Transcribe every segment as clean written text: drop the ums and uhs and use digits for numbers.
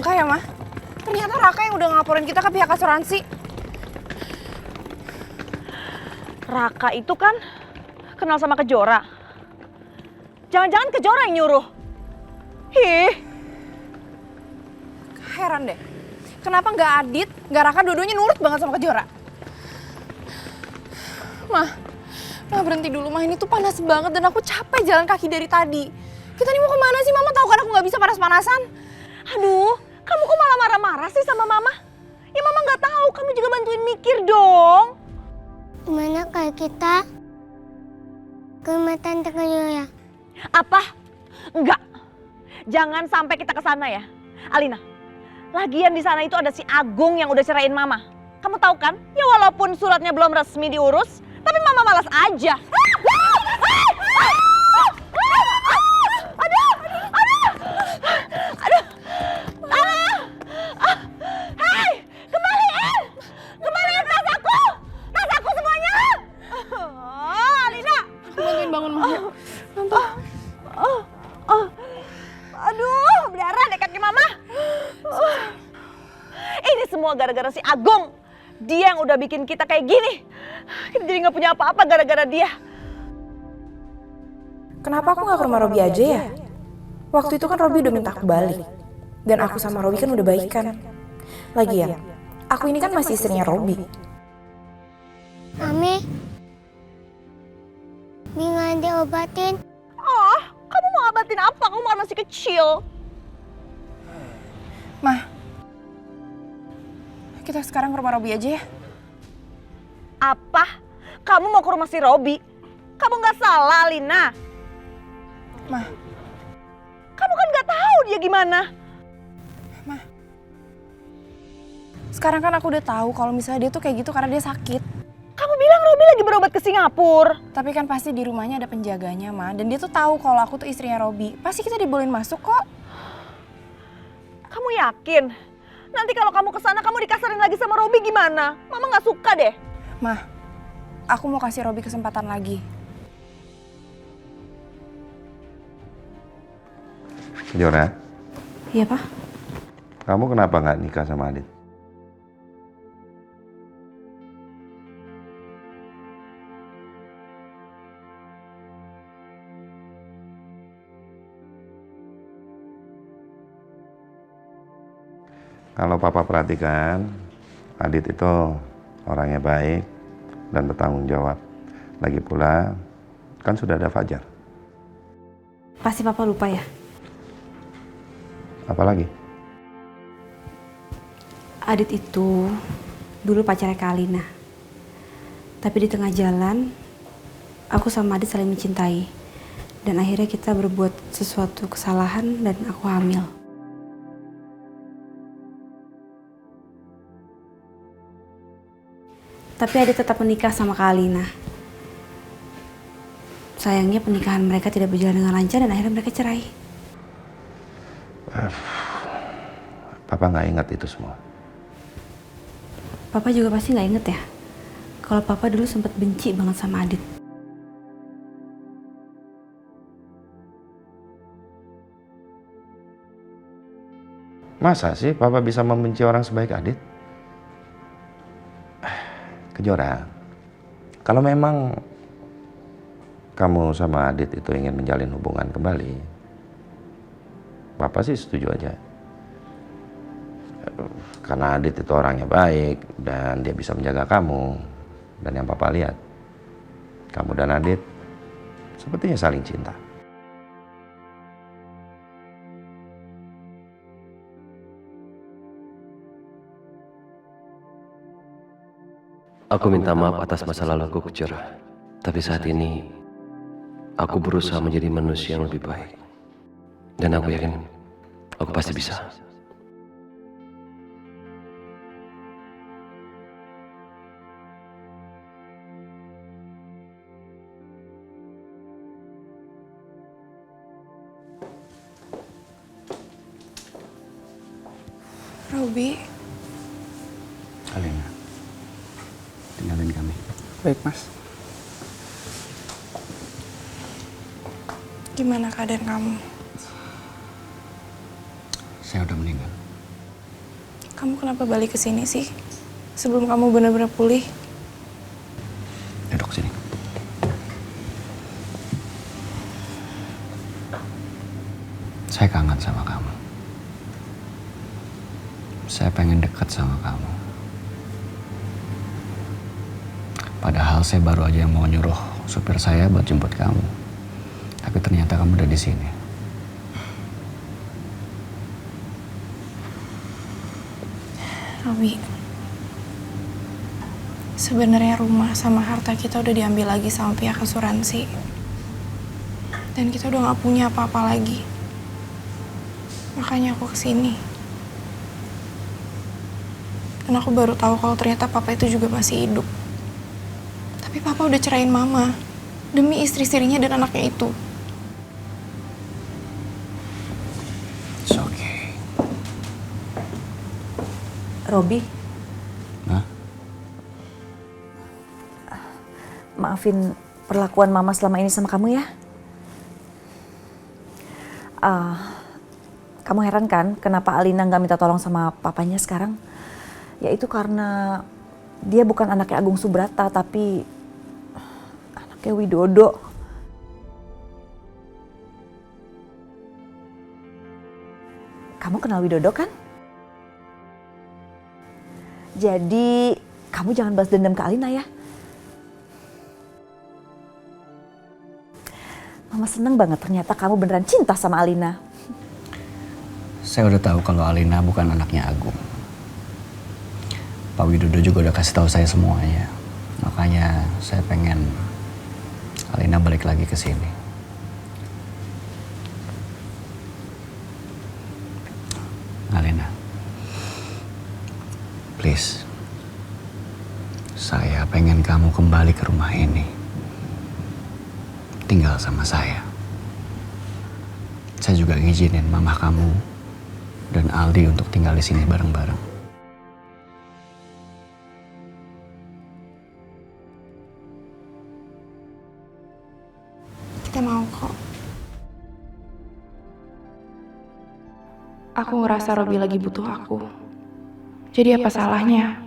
nyangka ya, Mah. Ternyata Raka yang udah ngelaporin kita ke pihak asuransi. Raka itu kan kenal sama Kejora. Jangan-jangan Kejora yang nyuruh. Heran deh. Kenapa nggak Adit, nggak Raka, dua-duanya nurut banget sama Kejora? Mah berhenti dulu, Mah. Ini tuh panas banget dan aku capek jalan kaki dari tadi. Kita nih mau kemana sih? Mama tahu kan aku nggak bisa panas-panasan. Aduh, kamu kok malah marah-marah sih sama Mama? Ya Mama nggak tahu, kamu juga bantuin mikir dong. Gimana kalau kita ke rumah Tante Kejora? Apa? Enggak. Jangan sampai kita ke sana ya. Alina, lagian di sana itu ada si Agung yang udah ceraiin Mama. Kamu tahu kan? Ya walaupun suratnya belum resmi diurus, tapi Mama malas aja. Kembaliin tas aku semuanya. Alina. Aku bantuin bangun, Mah. Aduh, berdarah deh kaki Mama. Ini semua gara-gara si Agung. Dia yang udah bikin kita kayak gini. Kita jadi nggak punya apa-apa gara-gara dia. Kenapa aku nggak ke rumah Robi aja ya? Waktu itu kan Robi udah minta aku balik. Dan aku sama Robi kan udah baikan. Lagian, aku ini kan masih istrinya Robi. Mami, bingung diobatin. Oh, kamu mau obatin apa? Kamu kan masih kecil. Mah, kita sekarang ke rumah Robi aja ya. Apa? Kamu mau ke rumah si Robi? Kamu nggak salah, Alina. Mah, Kamu kan nggak tahu dia gimana. sekarang kan aku udah tahu kalau misalnya dia tuh kayak gitu karena dia sakit. Kamu bilang Robi lagi berobat ke Singapura. Tapi kan pasti di rumahnya ada penjaganya, Ma. Dan dia tuh tahu kalau aku tuh istrinya Robi. Pasti kita dibolehin masuk kok. Kamu yakin? Nanti kalau kamu kesana kamu dikasarin lagi sama Robi gimana? Mama nggak suka deh. Mah, aku mau kasih Robi kesempatan lagi. Jora, Iya, Pak? kamu kenapa nggak nikah sama Adit? Kalau papa perhatikan, Adit itu orangnya baik dan bertanggung jawab. Lagi pula, kan sudah ada Fajar. Pasti Papa lupa ya? Apalagi? Adit itu dulu pacarnya Kak Alina. Tapi di tengah jalan, aku sama Adit saling mencintai. Dan akhirnya kita berbuat sesuatu kesalahan dan aku hamil. Tapi Adit tetap menikah sama Kak Alina. Sayangnya pernikahan mereka tidak berjalan dengan lancar dan akhirnya mereka cerai. Papa nggak ingat itu semua. Papa juga pasti nggak inget ya, kalau Papa dulu sempat benci banget sama Adit. Masa sih Papa bisa membenci orang sebaik Adit? Kejora, kalau memang kamu sama Adit itu ingin menjalin hubungan kembali, Papa sih setuju aja. Karena Adit itu orangnya baik dan dia bisa menjaga kamu. Dan yang Papa lihat, kamu dan Adit sepertinya saling cinta. Aku minta maaf atas masa lalu aku Kejora. Tapi saat ini, aku berusaha menjadi manusia yang lebih baik. Dan aku yakin, aku pasti bisa. Robi, Alina, tinggalin kami. Baik, Mas. gimana keadaan kamu? Saya udah meninggal. Kamu kenapa balik ke sini sih? Sebelum kamu benar-benar pulih. Duduk sini. Saya kangen sama kamu. Saya pengen dekat sama kamu. Padahal saya baru aja mau nyuruh supir saya buat jemput kamu. Tapi ternyata kamu udah di sini. Robi, sebenarnya rumah sama harta kita udah diambil lagi sama pihak asuransi. Dan kita udah gak punya apa-apa lagi. Makanya aku kesini. Dan aku baru tahu kalau ternyata papa itu juga masih hidup. Tapi papa udah cerain mama demi istri-istrinya dan anaknya itu. It's okay. Robi, Hah? maafin perlakuan mama selama ini sama kamu ya. Kamu heran kan kenapa Alina nggak minta tolong sama papanya sekarang? Ya itu karena dia bukan anaknya Agung Subrata, tapi anaknya Widodo. Kamu kenal Widodo kan? Jadi kamu jangan balas dendam ke Alina ya. Mama seneng banget ternyata kamu beneran cinta sama Alina. Saya udah tahu kalau Alina bukan anaknya Agung. Pak Widodo juga udah kasih tahu saya semuanya. Makanya saya pengen Alina balik lagi ke sini. Alina, please. Saya pengen kamu kembali ke rumah ini. Tinggal sama saya. Saya juga ngizinin mama kamu dan Aldi untuk tinggal di sini bareng-bareng. Kita mau kok. Aku ngerasa Robi lagi butuh aku. Jadi apa salahnya?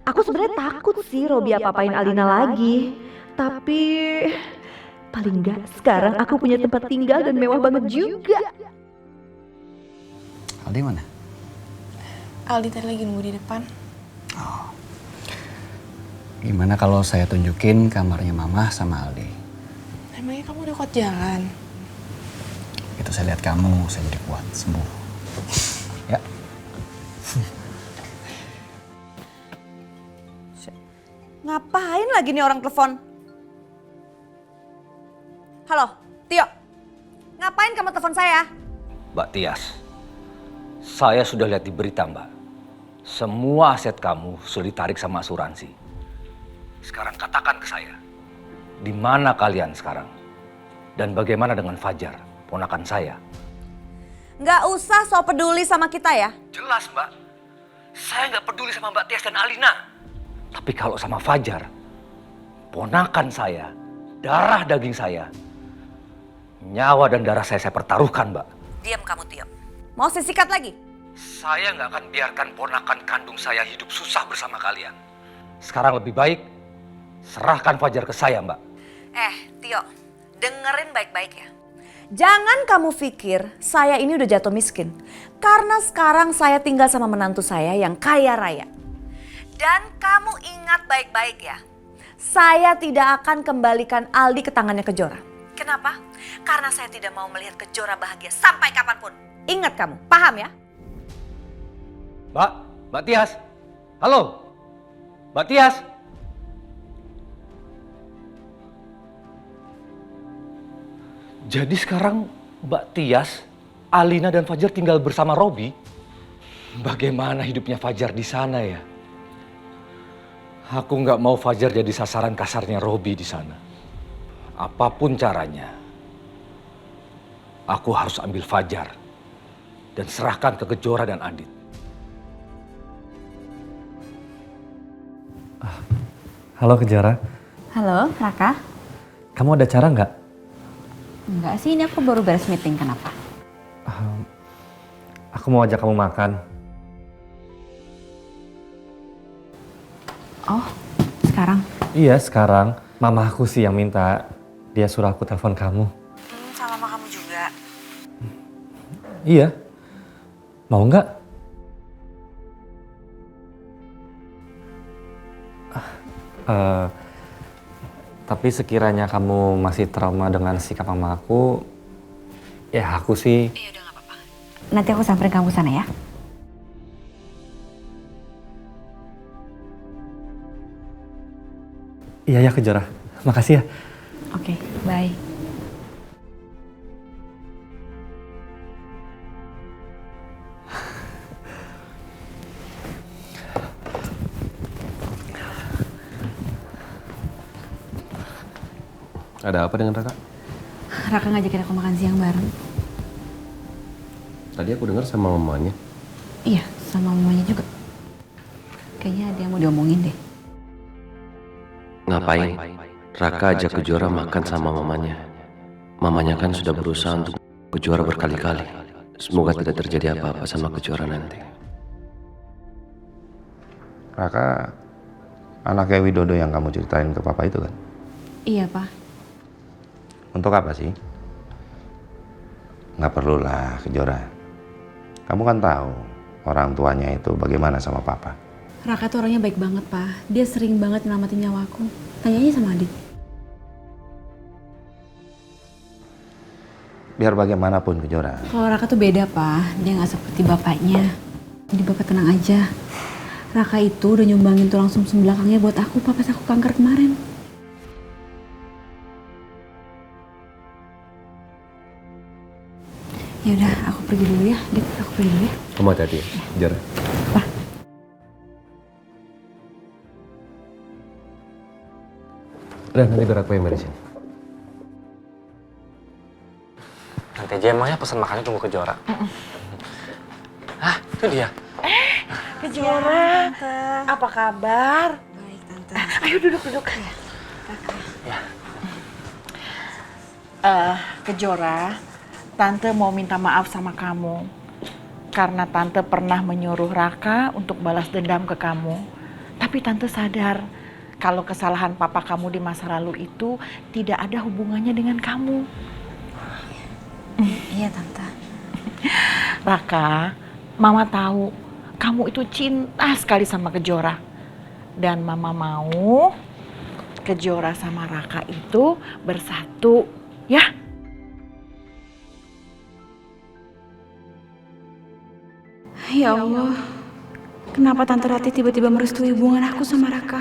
Aku sebenarnya takut sih Robi apa-apain Alina lagi. Tapi paling enggak sekarang aku punya tempat tinggal dan mewah banget juga. Aldi mana? Aldi tadi lagi nunggu di depan. Gimana kalau saya tunjukin kamarnya Mama sama Aldi? Emangnya kamu udah kuat jalan? Itu saya lihat kamu, saya jadi kuat, sembuh. Ya. Ngapain lagi nih orang telepon? Halo, Tio. Ngapain kamu telepon saya? Mbak Tias, saya sudah lihat di berita Mbak. Semua aset kamu sudah ditarik sama asuransi. Sekarang katakan ke saya, di mana kalian sekarang? Dan bagaimana dengan Fajar, ponakan saya? Nggak usah so peduli sama kita ya. Jelas Mbak, saya nggak peduli sama Mbak Tias dan Alina. Tapi kalau sama Fajar, ponakan saya, darah daging saya, nyawa dan darah saya pertaruhkan Mbak. Diam kamu Tio. Mau saya sikat lagi? Saya nggak akan biarkan ponakan kandung saya hidup susah bersama kalian. Sekarang lebih baik, serahkan Fajar ke saya Mbak. Tio, dengerin baik-baik ya. Jangan kamu pikir saya ini udah jatuh miskin. Karena sekarang saya tinggal sama menantu saya yang kaya raya. Dan kamu ingat baik-baik ya. Saya tidak akan kembalikan Aldi ke tangannya Kejora. Kenapa? Karena saya tidak mau melihat Kejora bahagia sampai kapanpun. Ingat kamu, paham ya? Mbak Tias. Halo, Mbak Tias. Jadi sekarang Mbak Tias, Alina dan Fajar tinggal bersama Robi. Bagaimana hidupnya Fajar di sana ya? Aku nggak mau Fajar jadi sasaran kasarnya Robi di sana. Apapun caranya, aku harus ambil Fajar dan serahkan ke Kejora dan Adit. Halo Kejora. Halo, Raka. Kamu ada cara nggak? Enggak sih, ini aku baru beres meeting, kenapa? Aku mau ajak kamu makan. Oh, sekarang? Iya, sekarang. Mama aku sih yang minta. Dia suruh aku telepon kamu. Sama mama kamu juga. Iya. Mau nggak? Tapi sekiranya kamu masih trauma dengan sikap mama aku, ya aku sih... Iya udah gak apa-apa. Nanti aku samperin kamu sana ya. Iya ya Kejora. Makasih ya. Oke, bye. Ada apa dengan Raka? Raka ngajakin aku makan siang bareng. Tadi aku dengar sama mamanya. Iya, sama mamanya juga. Kayaknya ada yang mau diomongin deh. Ngapain? Raka ajak Kejora makan sama mamanya. Mamanya kan sudah berusaha untuk Kejora berkali-kali. Semoga tidak terjadi apa-apa sama Kejora nanti. Raka, anaknya Widodo yang kamu ceritain ke papa itu kan? Iya, Pak. Untuk apa sih? Nggak perlulah, Kejora. Kamu kan tahu orang tuanya itu bagaimana sama papa. Raka tuh orangnya baik banget, Pak. Dia sering banget nyelamatin nyawaku. Tanya aja sama Adit. Biar bagaimanapun, Kejora. Kalau Raka tuh beda, Pak. Dia nggak seperti bapaknya. Jadi Bapak tenang aja. Raka itu udah nyumbangin tulang sumsum belakangnya buat aku, Pak, pas aku kanker kemarin. Ya udah, aku pergi dulu ya. Dit, aku pergi dulu ya. Kamu hati-hati ya, Kejora. Pak. Udah, nanti biar aku yang beresin. Nanti aja emangnya pesan makannya tunggu Kejora. Hah, itu dia. Kejora, apa kabar? Baik, Tante. Ayo duduk. Ya. Kejora, Tante mau minta maaf sama kamu. Karena Tante pernah menyuruh Raka untuk balas dendam ke kamu. Tapi Tante sadar kalau kesalahan papa kamu di masa lalu itu tidak ada hubungannya dengan kamu. Iya, Tante. Raka, Mama tahu kamu itu cinta sekali sama Kejora. Dan Mama mau Kejora sama Raka itu bersatu, ya? Ya Allah, kenapa Tante Rati tiba-tiba merestui hubungan aku sama Raka?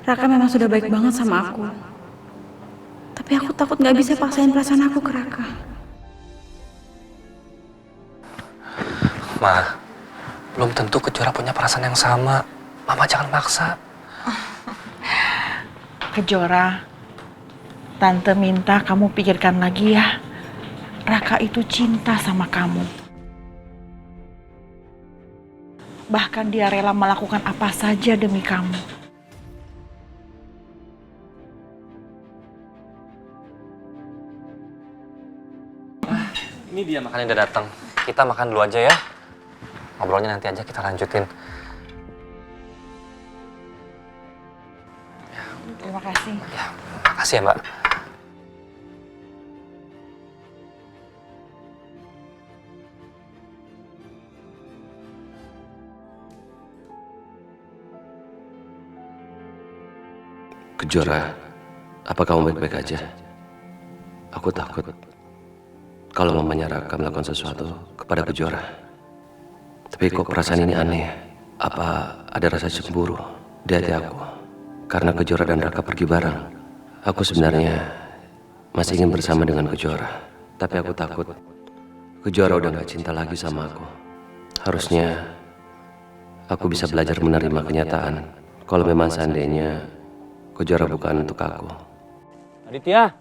Raka memang sudah baik banget sama aku. Tapi aku takut gak bisa paksain perasaan aku ke Raka. Ma, belum tentu Kejora punya perasaan yang sama. Mama jangan maksa. Kejora, Tante minta kamu pikirkan lagi ya. Raka itu cinta sama kamu. Bahkan dia rela melakukan apa saja demi kamu. Ini dia makan yang udah datang. Kita makan dulu aja ya. Ngobrolnya nanti aja kita lanjutin. Terima kasih. Ya, makasih ya Mbak. Kejora, apa kamu baik-baik aja? Aku takut kalau mamanya Raka melakukan sesuatu kepada Kejora. Tapi kok perasaan ini aneh? Apa ada rasa cemburu di hati aku? Karena Kejora dan Raka pergi bareng. Aku sebenarnya masih ingin bersama dengan Kejora. Tapi aku takut Kejora udah gak cinta lagi sama aku. Harusnya aku bisa belajar menerima kenyataan. Kalau memang seandainya Kejora bukan untuk aku. Aditya.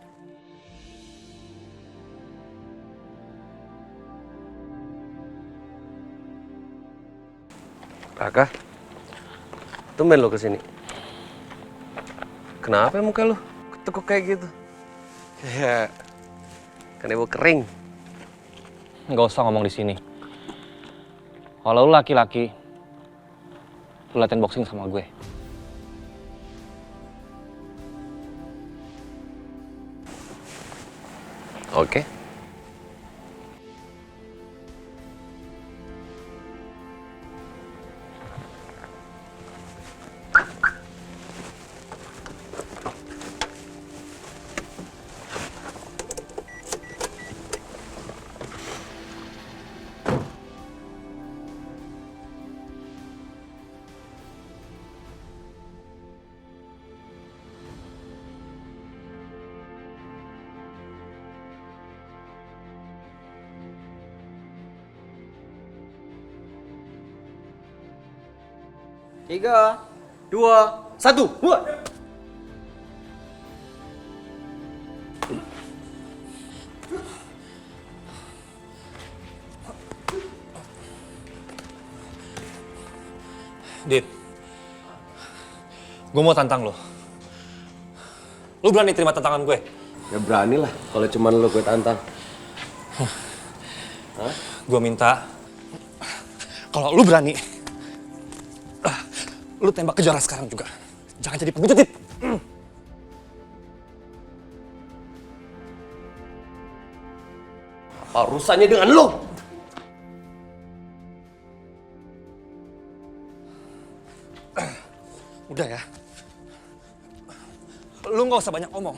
Raka, tumben lo kesini. Kenapa muka lo ketekuk kayak gitu? Kayak kan ibu kering. Nggak usah ngomong di sini. Kalau lu laki-laki, lu latihan boxing sama gue. Oke. Tiga, dua, satu, buat. Dit, gue mau tantang lo. Lu berani terima tantangan gue? Ya berani lah kalau cuman lo gue tantang. Gue minta, kalau lu berani, lu tembak Kejora sekarang juga. Jangan jadi pengecut, Dit. Apa urusannya dengan lo? Udah ya. Lu nggak usah banyak ngomong.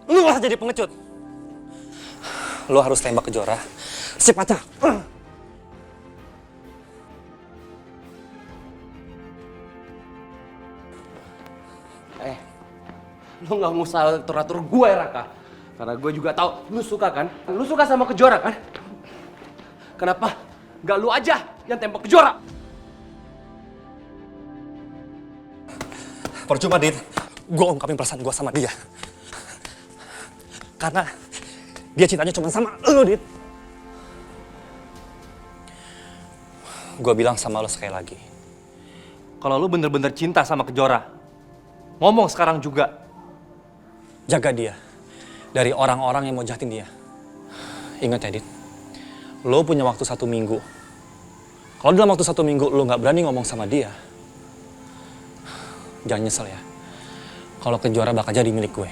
Lu nggak usah jadi pengecut. Lu harus tembak Kejora secepatnya. Lu nggak usah atur-atur gue ya, Raka. Karena gue juga tahu lu suka kan? Lu suka sama Kejora kan? Kenapa nggak lu aja yang tembak Kejora? Percuma, Dit. Gue ungkapin perasaan gue sama dia. Karena dia cintanya cuma sama lu, Dit. Gue bilang sama lo sekali lagi. Kalau lu bener-bener cinta sama Kejora, ngomong sekarang juga. Jaga dia dari orang-orang yang mau jahatin dia. Ingat ya, Dit. Lo punya waktu 1 minggu. Kalau dalam waktu 1 minggu lo nggak berani ngomong sama dia, jangan nyesel ya. Kalau Kejora bakal jadi milik gue.